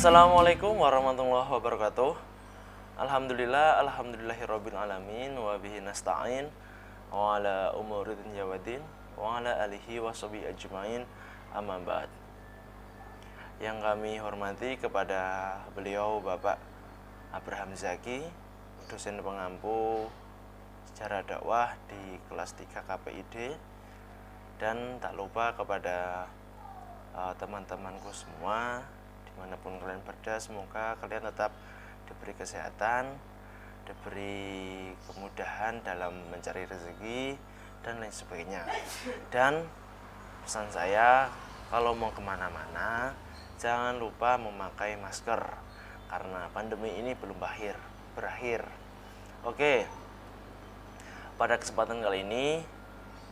Assalamualaikum warahmatullahi wabarakatuh. Alhamdulillahirabbil alamin wa bihi nasta'in wa ala umuri dunya waddin wa ala alihi washabihi ajmain, amma ba'd. Yang kami hormati kepada beliau Bapak Abraham Zaki, dosen pengampu sejarah dakwah di kelas 3 KPID, dan tak lupa kepada teman-temanku semua dimanapun kalian berada. Semoga kalian tetap diberi kesehatan, diberi kemudahan dalam mencari rezeki dan lain sebagainya. Dan pesan saya, kalau mau kemana-mana jangan lupa memakai masker karena pandemi ini belum berakhir. Oke, pada kesempatan kali ini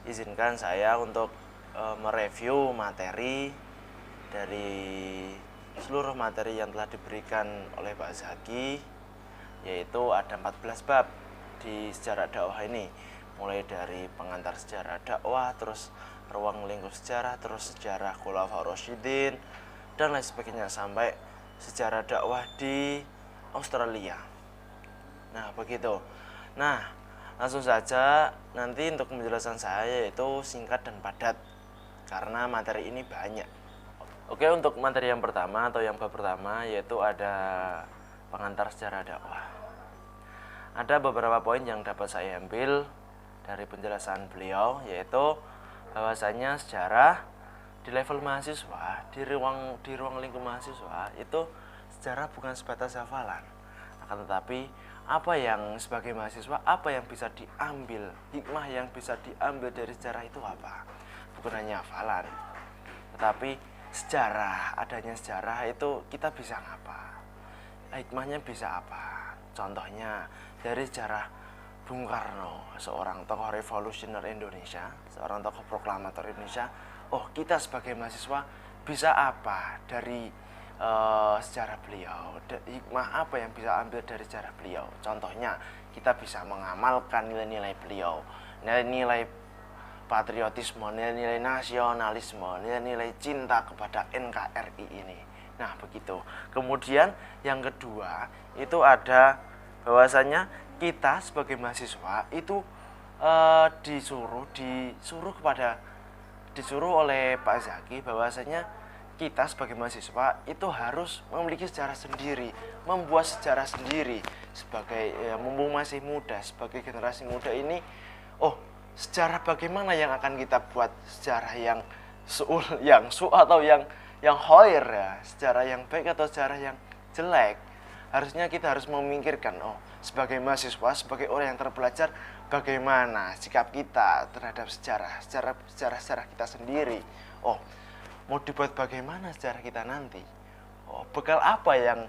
izinkan saya untuk mereview materi dari seluruh materi yang telah diberikan oleh Pak Zaki, yaitu ada 14 bab di sejarah dakwah ini, mulai dari pengantar sejarah dakwah, terus ruang lingkup sejarah, terus sejarah Khulafaur Rasyidin dan lain sebagainya, sampai sejarah dakwah di Australia. Nah, begitu. Nah, langsung saja nanti untuk penjelasan saya yaitu singkat dan padat karena materi ini banyak. Oke, untuk materi yang pertama atau yang bab pertama yaitu ada pengantar sejarah dakwah. Ada beberapa poin yang dapat saya ambil dari penjelasan beliau, yaitu bahwasanya sejarah di level mahasiswa, di ruang lingkup mahasiswa itu sejarah bukan sebatas hafalan. Akan tetapi apa yang sebagai mahasiswa, apa yang bisa diambil, hikmah yang bisa diambil dari sejarah itu apa? Bukan hanya hafalan, tetapi sejarah, adanya sejarah itu kita bisa ngapa? Hikmahnya bisa apa? Contohnya dari sejarah Bung Karno, seorang tokoh revolusioner Indonesia, seorang tokoh proklamator Indonesia. Oh, kita sebagai mahasiswa bisa apa dari sejarah beliau? Hikmah apa yang bisa ambil dari sejarah beliau? Contohnya kita bisa mengamalkan nilai-nilai beliau, nilai-nilai patriotisme, nilai-nilai nasionalisme, nilai-nilai cinta kepada NKRI ini. Nah, begitu. Kemudian yang kedua itu ada bahwasanya kita sebagai mahasiswa itu disuruh oleh Pak Zaki bahwasanya kita sebagai mahasiswa itu harus memiliki sejarah sendiri, membuat sejarah sendiri sebagai mumpung masih muda, sebagai generasi muda ini. Sejarah bagaimana yang akan kita buat? Sejarah yang atau yang khair ya, sejarah yang baik atau sejarah yang jelek? Harusnya kita harus memikirkan, sebagai mahasiswa, sebagai orang yang terpelajar, bagaimana sikap kita terhadap sejarah kita sendiri. Mau dibuat bagaimana sejarah kita nanti? Bekal apa yang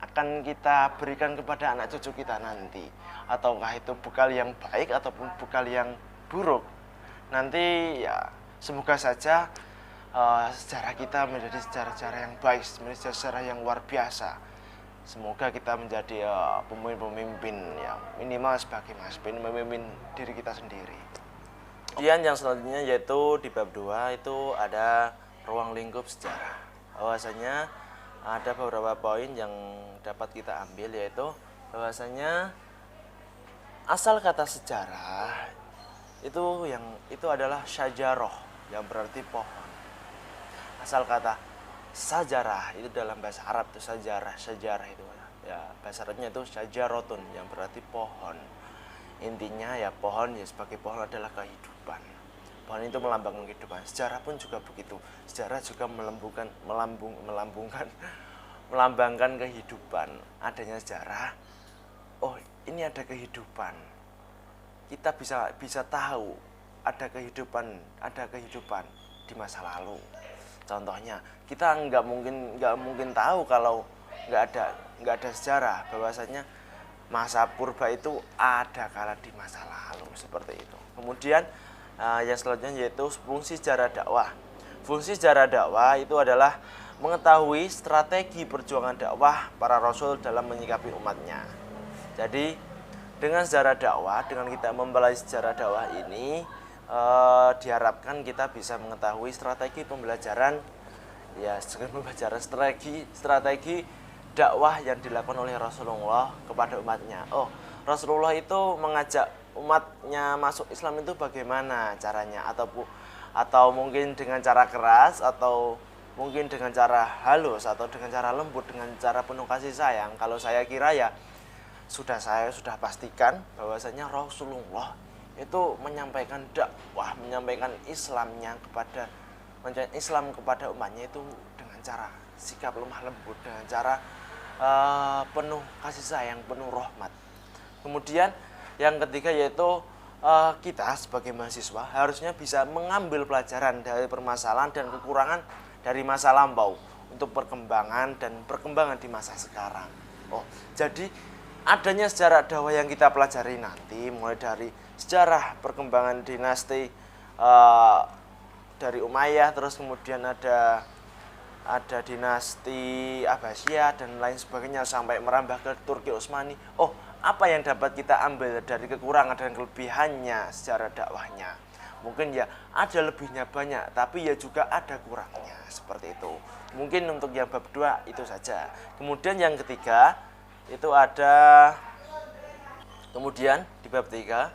akan kita berikan kepada anak cucu kita nanti? Ataukah itu bekal yang baik ataupun bekal yang buruk? Nanti ya semoga saja sejarah kita menjadi sejarah yang baik, menjadi sejarah yang luar biasa. Semoga kita menjadi pemimpin yang minimal sebagai memimpin diri kita sendiri. Kemudian yang selanjutnya yaitu di bab 2 itu ada ruang lingkup sejarah. Bahwasanya ada beberapa poin yang dapat kita ambil, yaitu bahwasanya asal kata sejarah itu adalah syajaroh, yang berarti pohon. Asal kata sajarah itu dalam bahasa Arab itu sejarah itu ya, bahasa Arabnya itu syajarotun, yang berarti pohon. Intinya ya pohon ya, sebagai pohon adalah kehidupan. Pohon itu melambangkan kehidupan. Sejarah pun juga begitu. Sejarah juga melambangkan kehidupan. Adanya sejarah, ini ada kehidupan. Kita bisa tahu ada kehidupan di masa lalu. Contohnya, kita nggak mungkin tahu kalau nggak ada sejarah, bahwasanya masa purba itu ada kala di masa lalu, seperti itu. Kemudian yang selanjutnya yaitu fungsi sejarah dakwah. Fungsi sejarah dakwah itu adalah mengetahui strategi perjuangan dakwah para rasul dalam menyikapi umatnya. Jadi dengan sejarah dakwah, dengan kita mempelajari sejarah dakwah ini, diharapkan kita bisa mengetahui strategi pembelajaran ya sedang membicarakan strategi dakwah yang dilakukan oleh Rasulullah kepada umatnya. Oh, Rasulullah itu mengajak umatnya masuk Islam itu bagaimana caranya, atau mungkin dengan cara keras, atau mungkin dengan cara halus, atau dengan cara lembut, dengan cara penuh kasih sayang. Kalau saya kira ya saya sudah pastikan bahwasanya Rasulullah itu menyampaikan dakwah, menyampaikan Islam kepada umatnya itu dengan cara sikap lemah lembut, dengan cara penuh kasih sayang, penuh rahmat. Kemudian yang ketiga yaitu kita sebagai mahasiswa harusnya bisa mengambil pelajaran dari permasalahan dan kekurangan dari masa lampau untuk perkembangan di masa sekarang. Oh, jadi adanya sejarah dakwah yang kita pelajari nanti, mulai dari sejarah perkembangan dinasti dari Umayyah, terus kemudian ada dinasti Abbasiyah dan lain sebagainya sampai merambah ke Turki Utsmani. Oh, apa yang dapat kita ambil dari kekurangan dan kelebihannya secara dakwahnya? Mungkin ya ada lebihnya banyak, tapi ya juga ada kurangnya, seperti itu. Mungkin untuk yang bab 2 itu saja. Kemudian yang ketiga itu ada, kemudian di bab 3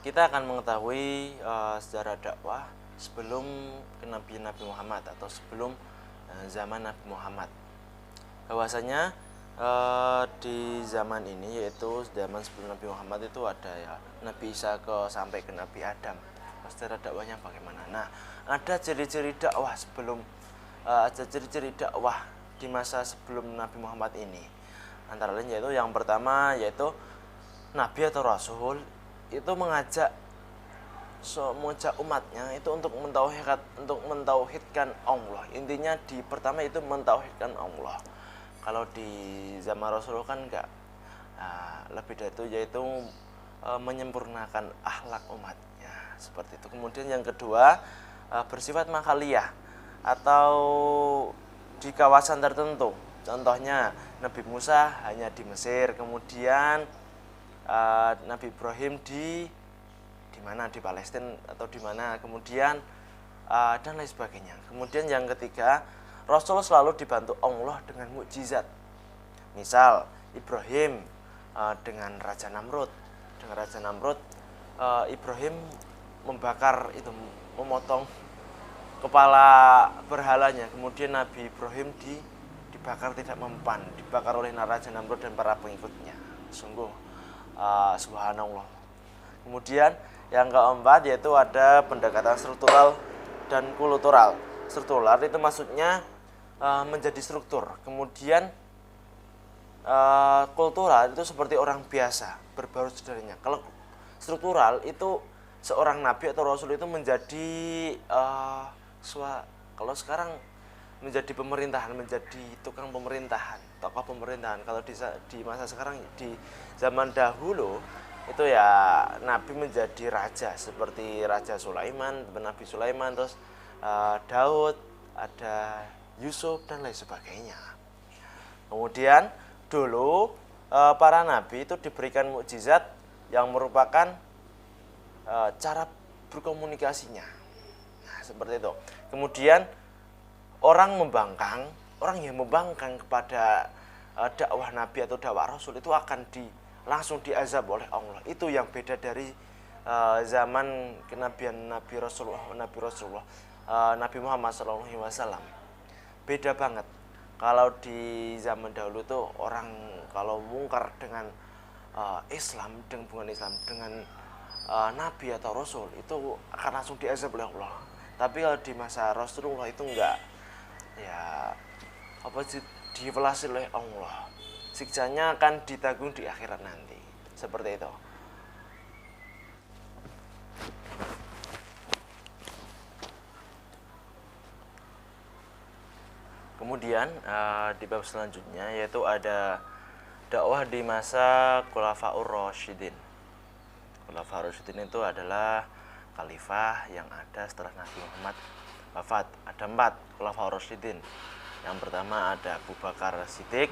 kita akan mengetahui sejarah dakwah sebelum kenabian Nabi Muhammad atau sebelum zaman Nabi Muhammad. Bahwasanya di zaman ini, yaitu zaman sebelum Nabi Muhammad, itu ada ya Nabi Isa sampai ke Nabi Adam. Sejarah dakwahnya bagaimana? Nah, ada ciri-ciri dakwah di masa sebelum Nabi Muhammad ini. Antara lain yaitu yang pertama yaitu Nabi atau Rasul itu mengajak umatnya itu untuk mentauhidkan Allah. Intinya pertama itu mentauhidkan Allah. Kalau di zaman Rasulullah kan enggak, lebih dari itu, yaitu menyempurnakan akhlak umatnya, seperti itu. Kemudian yang kedua bersifat makaliyah atau di kawasan tertentu. Contohnya Nabi Musa hanya di Mesir, kemudian Nabi Ibrahim di mana, di Palestina atau di mana, kemudian dan lain sebagainya. Kemudian yang ketiga, Rasul selalu dibantu Allah dengan mukjizat. Misal Ibrahim dengan Raja Namrud. Ibrahim memotong kepala berhalanya. Kemudian Nabi Ibrahim dibakar tidak mempan, dibakar oleh Raja Namrud dan para pengikutnya. Sungguh subhanallah. Kemudian yang keempat yaitu ada pendekatan struktural dan kultural. Struktural itu maksudnya menjadi struktur. Kemudian kultural itu seperti orang biasa, berbaur saudaranya. Kalau struktural itu seorang nabi atau rasul itu menjadi kalau sekarang menjadi pemerintahan, menjadi tukang pemerintahan, tokoh pemerintahan. Kalau di masa sekarang, di zaman dahulu itu ya nabi menjadi raja, seperti Raja Sulaiman, Nabi Sulaiman, terus Daud, ada Yusuf dan lain sebagainya. Kemudian dulu para nabi itu diberikan mukjizat yang merupakan cara berkomunikasinya. Nah, seperti itu. Kemudian orang yang membangkang kepada dakwah nabi atau dakwah rasul itu akan langsung diazab oleh Allah. Itu yang beda dari zaman kenabian Nabi Muhammad SAW. Beda banget. Kalau di zaman dahulu tuh orang kalau mungkar dengan Islam, dengan hubungan Islam dengan Nabi atau Rasul itu akan langsung diazab oleh Allah. Tapi kalau di masa Rasulullah itu enggak, ya divelasi oleh Allah. Siksanya akan ditanggung di akhirat nanti, seperti itu. Kemudian di bab selanjutnya yaitu ada dakwah di masa Khulafaur Rasyidin. Khulafaur Rasyidin itu adalah khalifah yang ada setelah Nabi Muhammad wafat. Ada 4 Khulafaur Rasyidin. Yang pertama ada Abu Bakar Siddiq,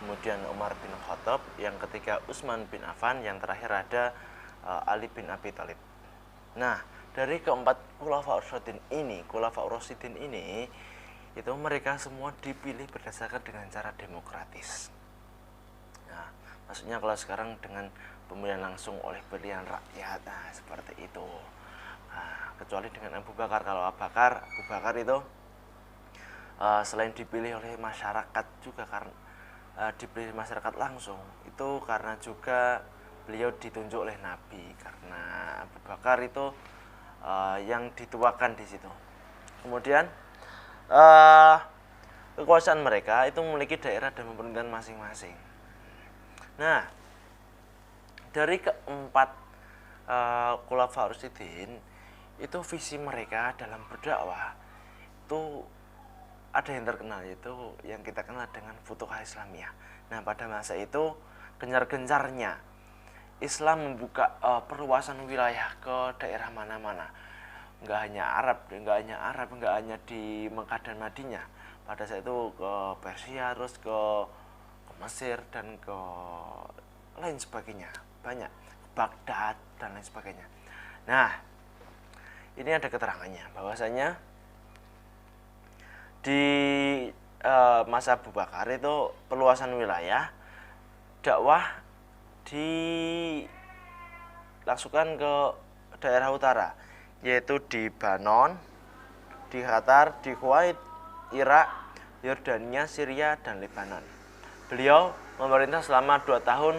kemudian Umar bin Khattab, yang ketiga Utsman bin Affan, yang terakhir ada Ali bin Abi Thalib. Nah, dari keempat Khulafaur Rasyidin ini itu mereka semua dipilih berdasarkan dengan cara demokratis. Nah, maksudnya kalau sekarang dengan pemilihan langsung oleh pilihan rakyat, nah seperti itu. Nah, kecuali dengan Abu Bakar. Kalau Abu Bakar itu selain dipilih oleh masyarakat juga karena dipilih masyarakat langsung, itu karena juga beliau ditunjuk oleh Nabi, karena Abu Bakar itu yang dituakan di situ. Kemudian kekuasaan mereka itu memiliki daerah dan pemerintahan masing-masing. Nah, dari keempat Khulafaur Rasyidin itu visi mereka dalam berdakwah itu ada yang terkenal, yaitu yang kita kenal dengan Futuhah Islamiyah. Nah, pada masa itu gencar-gencarnya Islam membuka perluasan wilayah ke daerah mana-mana. Nggak hanya di Mekah dan Madinah. Pada saat itu ke Persia, terus ke Mesir dan ke lain sebagainya, banyak, Baghdad dan lain sebagainya. Nah, ini ada keterangannya bahwasanya di masa Abu Bakar itu perluasan wilayah dakwah dilangsungkan ke daerah utara, yaitu di Banon, di Qatar, di Kuwait, Irak, Yordania, Syria, dan Lebanon. Beliau memerintah selama 2 tahun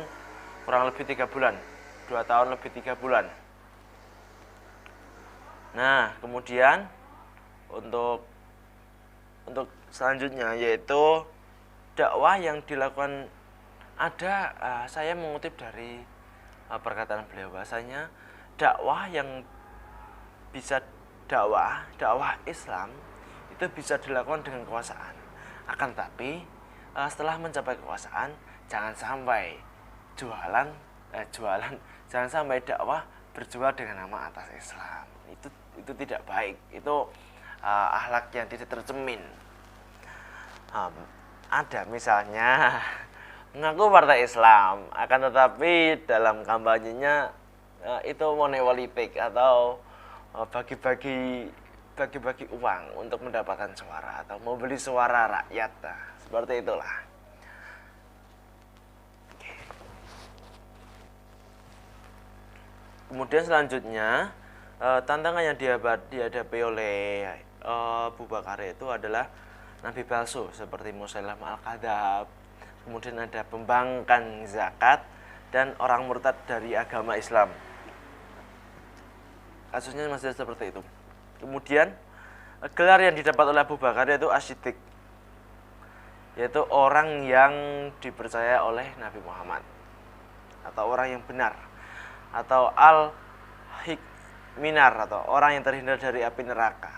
kurang lebih 3 bulan. 2 tahun lebih 3 bulan. Nah, kemudian untuk selanjutnya yaitu dakwah yang dilakukan saya mengutip dari perkataan beliau bahasanya dakwah yang bisa dakwah Islam itu bisa dilakukan dengan kekuasaan. Akan tapi setelah mencapai kekuasaan jangan sampai jangan sampai dakwah berjual dengan nama atas Islam. Itu tidak baik. Itu akhlak yang tidak tercermin. Ada misalnya mengaku partai Islam, akan tetapi dalam kampanyenya itu money politik atau bagi-bagi uang untuk mendapatkan suara atau mau beli suara rakyat. Nah, seperti itulah. Kemudian selanjutnya tantangan yang dihadapi oleh Abu Bakar itu adalah nabi palsu seperti Musailamah al-Kadzab. Kemudian ada pembangkang zakat dan orang murtad dari agama Islam. Kasusnya masih seperti itu. Kemudian gelar yang didapat oleh Abu Bakar yaitu As-Siddiq, yaitu orang yang dipercaya oleh Nabi Muhammad atau orang yang benar, atau Al-Hikminar atau orang yang terhindar dari api neraka.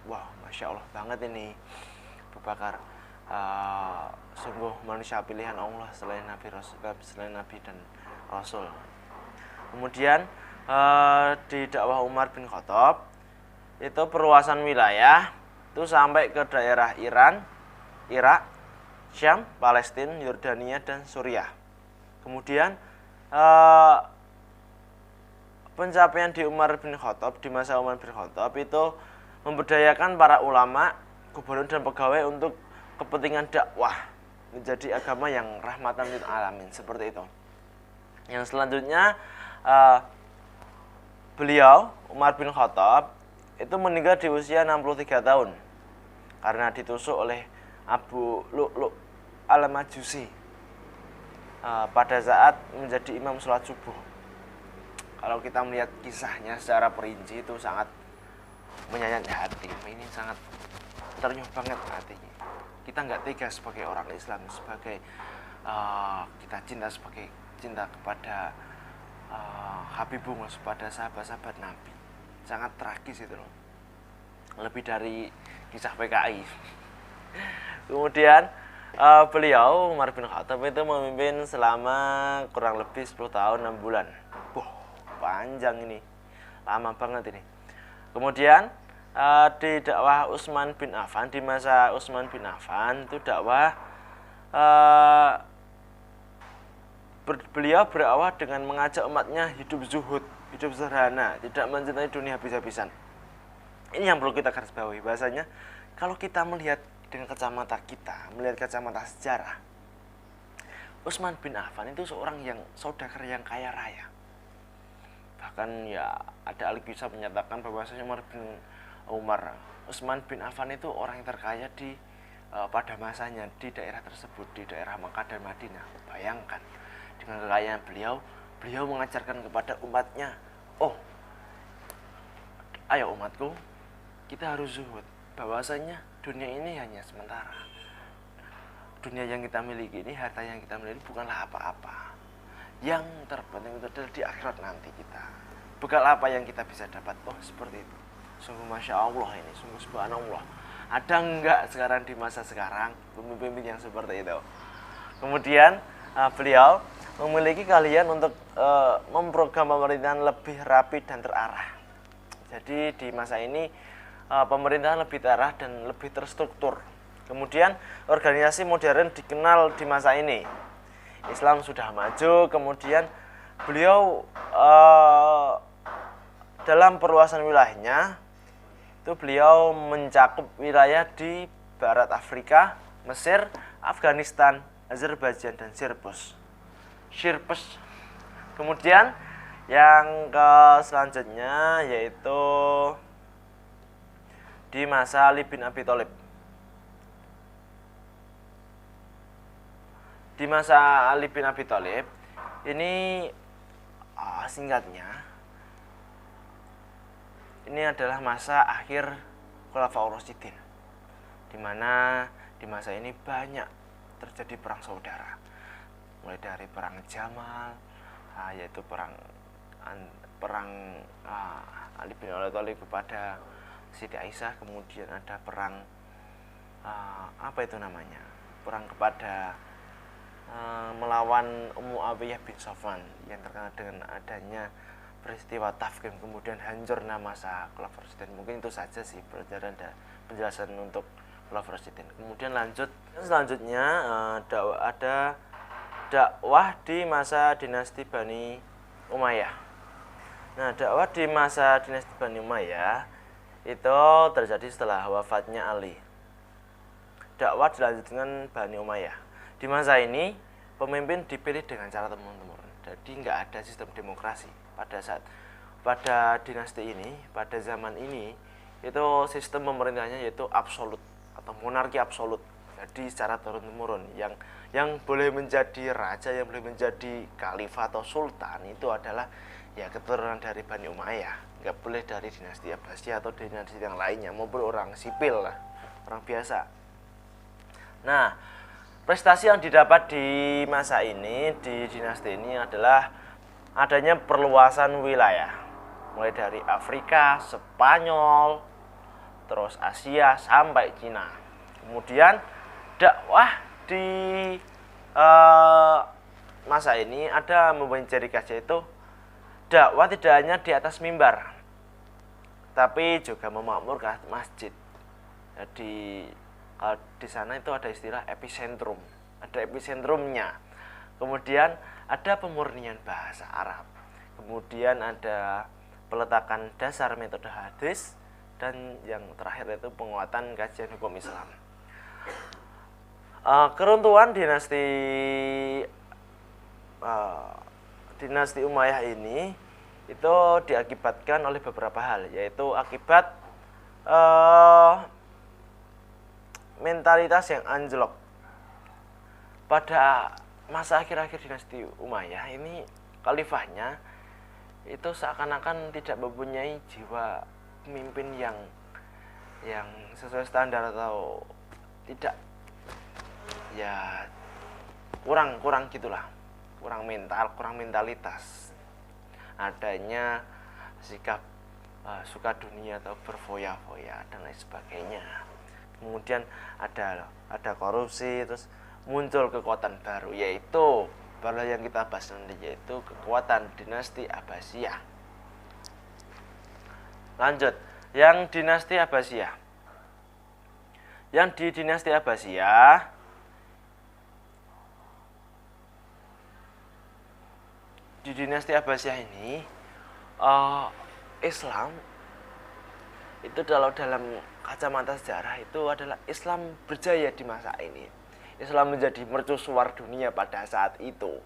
Wow, Masya Allah banget ini Abu Bakar. Sungguh manusia pilihan Allah selain Nabi dan Rasul. Kemudian di dakwah Umar bin Khattab itu perluasan wilayah itu sampai ke daerah Iran, Irak, Syam, Palestina, Yordania, dan Suriah. Kemudian pencapaian di masa Umar bin Khattab itu memberdayakan para ulama, gubernur, dan pegawai untuk kepentingan dakwah menjadi agama yang rahmatan lil alamin, seperti itu. Yang selanjutnya beliau Umar bin Khattab itu meninggal di usia 63 tahun karena ditusuk oleh Abu Lu'lu' al-Majusi pada saat menjadi imam sholat subuh. Kalau kita melihat kisahnya secara perinci itu sangat menyayat hati. Ini sangat terenyuh banget hatinya. Kita nggak tega sebagai orang Islam, sebagai kita cinta kepada Habibullah, kepada sahabat-sahabat Nabi. Sangat tragis itu loh. Lebih dari kisah PKI. Kemudian beliau Umar bin Khattab itu memimpin selama kurang lebih 10 tahun 6 bulan. Panjang ini, lama banget ini. Kemudian di dakwah Utsman bin Affan, di masa Utsman bin Affan itu dakwah beliau berdakwah dengan mengajak umatnya hidup zuhud, hidup sederhana, tidak mencintai dunia habis-habisan. Ini yang perlu kita garis bawahi, bahasanya kalau kita melihat dengan kacamata kita, melihat kacamata sejarah, Utsman bin Affan itu seorang yang saudagar yang kaya raya. Bahkan ya ada ahli kisah menyatakan bahwasanya Utsman bin Affan itu orang yang terkaya pada masanya di daerah tersebut, di daerah Makkah dan Madinah. Bayangkan dengan kekayaan beliau mengajarkan kepada umatnya, oh ayo umatku, kita harus zuhud, bahwasanya dunia ini hanya sementara. Dunia yang kita miliki ini, harta yang kita miliki bukanlah apa-apa. Yang terpenting itu adalah di akhirat nanti kita. Bekal apa yang kita bisa dapat? Oh seperti itu. Sungguh Masya Allah ini, sungguh Subhanallah. Ada enggak sekarang di masa sekarang pemimpin yang seperti itu? Kemudian beliau memiliki kalian untuk memprogram pemerintahan lebih rapi dan terarah. Jadi di masa ini pemerintahan lebih terarah dan lebih terstruktur. Kemudian organisasi modern dikenal di masa ini. Islam sudah maju, kemudian beliau dalam perluasan wilayahnya itu beliau mencakup wilayah di Barat Afrika, Mesir, Afghanistan, Azerbaijan dan Cyprus. Kemudian yang selanjutnya yaitu di masa Ali bin Abi Thalib. Di masa Ali bin Abi Thalib ini singkatnya ini adalah masa akhir Khulafaur Rasyidin, di mana di masa ini banyak terjadi perang saudara, mulai dari perang Jamal, yaitu perang Ali bin Abi Thalib kepada Siti Aisyah, kemudian ada perang perang kepada melawan Muawiyah bin Safwan yang terkenal dengan adanya peristiwa Tafkim, kemudian hancurnya masa Khulafaur Rasyidin. Mungkin itu saja sih penjelasan untuk Khulafaur Rasyidin. Kemudian selanjutnya ada dakwah di masa dinasti Bani Umayyah. Nah, dakwah di masa dinasti Bani Umayyah itu terjadi setelah wafatnya Ali. Dakwah dilanjutkan dengan Bani Umayyah. Di masa ini pemimpin dipilih dengan cara temurun-temurun. Jadi nggak ada sistem demokrasi pada dinasti ini, pada zaman ini itu sistem pemerintahnya yaitu absolut atau monarki absolut. Jadi secara turun-temurun yang boleh menjadi raja, yang boleh menjadi khalifah atau sultan itu adalah ya keturunan dari Bani Umayyah. Nggak boleh dari dinasti Abbasiyah atau dinasti yang lainnya, maupun orang sipil lah, orang biasa. Nah, prestasi yang didapat di masa ini, di dinasti ini adalah adanya perluasan wilayah, mulai dari Afrika, Spanyol, terus Asia sampai Cina. Kemudian dakwah di masa ini ada mempunyai ciri khas, yaitu dakwah tidak hanya di atas mimbar, tapi juga memakmurkan masjid. Jadi di sana itu ada istilah epicentrum, ada epicentrumnya. Kemudian ada pemurnian bahasa Arab. Kemudian ada peletakan dasar metode hadis, dan yang terakhir itu penguatan kajian hukum Islam. Keruntuhan dinasti Umayyah ini itu diakibatkan oleh beberapa hal, yaitu akibat mentalitas yang anjlok. Pada masa akhir-akhir dinasti Umayyah ini, khalifahnya itu seakan-akan tidak mempunyai jiwa pemimpin yang sesuai standar, atau tidak, ya kurang gitulah, kurang mentalitas. Adanya sikap suka dunia atau berfoya-foya dan lain sebagainya. Kemudian ada korupsi, terus muncul kekuatan baru, yaitu baru yang kita bahas nanti, yaitu kekuatan dinasti Abbasiyah. Lanjut, yang dinasti Abbasiyah. Yang di dinasti Abbasiyah ini Islam itu dalam kacamata sejarah itu adalah Islam berjaya di masa ini. Islam menjadi mercusuar dunia pada saat itu.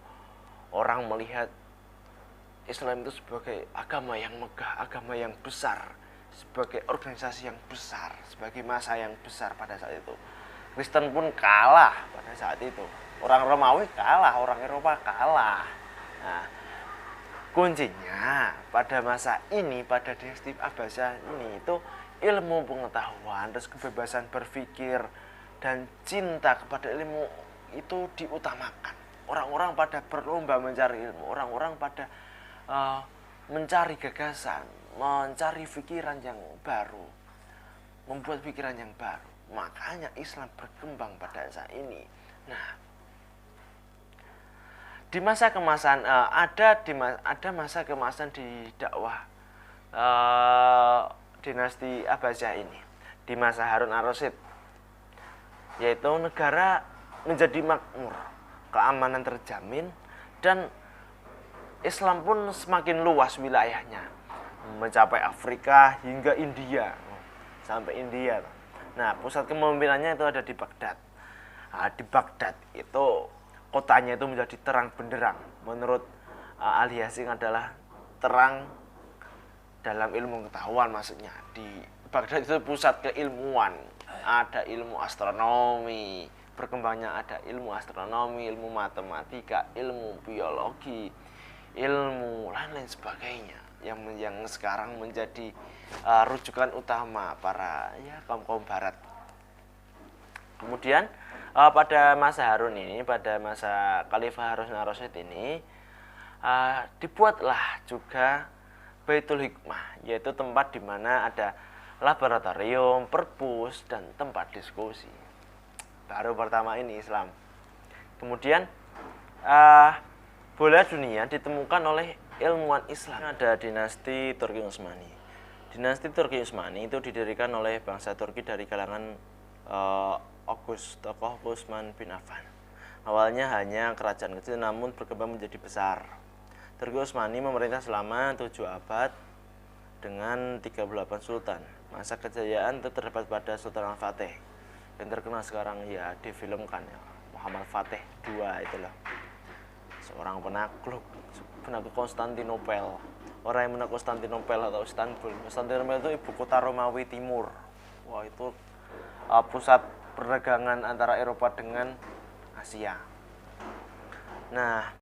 Orang melihat Islam itu sebagai agama yang megah, agama yang besar, sebagai organisasi yang besar, sebagai masa yang besar pada saat itu. Kristen pun kalah pada saat itu. Orang Romawi kalah, orang Eropa kalah. Nah, kuncinya pada masa ini, pada dinasti Abbasiyah ini itu ilmu pengetahuan, terus kebebasan berpikir dan cinta kepada ilmu itu diutamakan. Orang-orang pada berlomba mencari ilmu, orang-orang pada mencari gagasan, mencari pikiran yang baru, membuat pikiran yang baru. Makanya Islam berkembang pada saat ini. Nah, di masa kemasan ada masa kemasan di dakwah dinasti Abbasiyah ini di masa Harun ar-Rasyid, yaitu negara menjadi makmur, keamanan terjamin, dan Islam pun semakin luas wilayahnya, mencapai Afrika hingga India, sampai India. Nah, pusat kepemimpinannya itu ada di Baghdad. Nah, di Baghdad itu kotanya itu menjadi terang benderang. Menurut Ali Hasim adalah terang dalam ilmu pengetahuan, maksudnya. Di Baghdad itu pusat keilmuan. Ada ilmu astronomi, berkembangnya ada ilmu astronomi, ilmu matematika, ilmu biologi, ilmu lain-lain sebagainya yang sekarang menjadi rujukan utama para kaum barat. Kemudian pada masa Harun ini, pada masa Khalifah Harun ar-Rasyid ini, dibuatlah juga Baitul Hikmah, yaitu tempat di mana ada laboratorium, perpus, dan tempat diskusi. Baru pertama ini Islam. Kemudian bola dunia ditemukan oleh ilmuwan Islam. Ada dinasti Turki Utsmani. Dinasti Turki Utsmani itu didirikan oleh bangsa Turki dari kalangan tokoh Utsman bin Affan. Awalnya hanya kerajaan kecil, namun berkembang menjadi besar. Turki Utsmani memerintah selama 7 abad dengan 38 sultan. Masa kejayaan itu terdapat pada Sultan Al-Fatih, yang terkenal sekarang ya difilmkan ya, Muhammad Fatih II itulah. Seorang penakluk Konstantinopel. Orang yang menakluk Konstantinopel atau Istanbul. Konstantinopel itu ibu kota Romawi Timur. Wah, itu pusat perdagangan antara Eropa dengan Asia. Nah,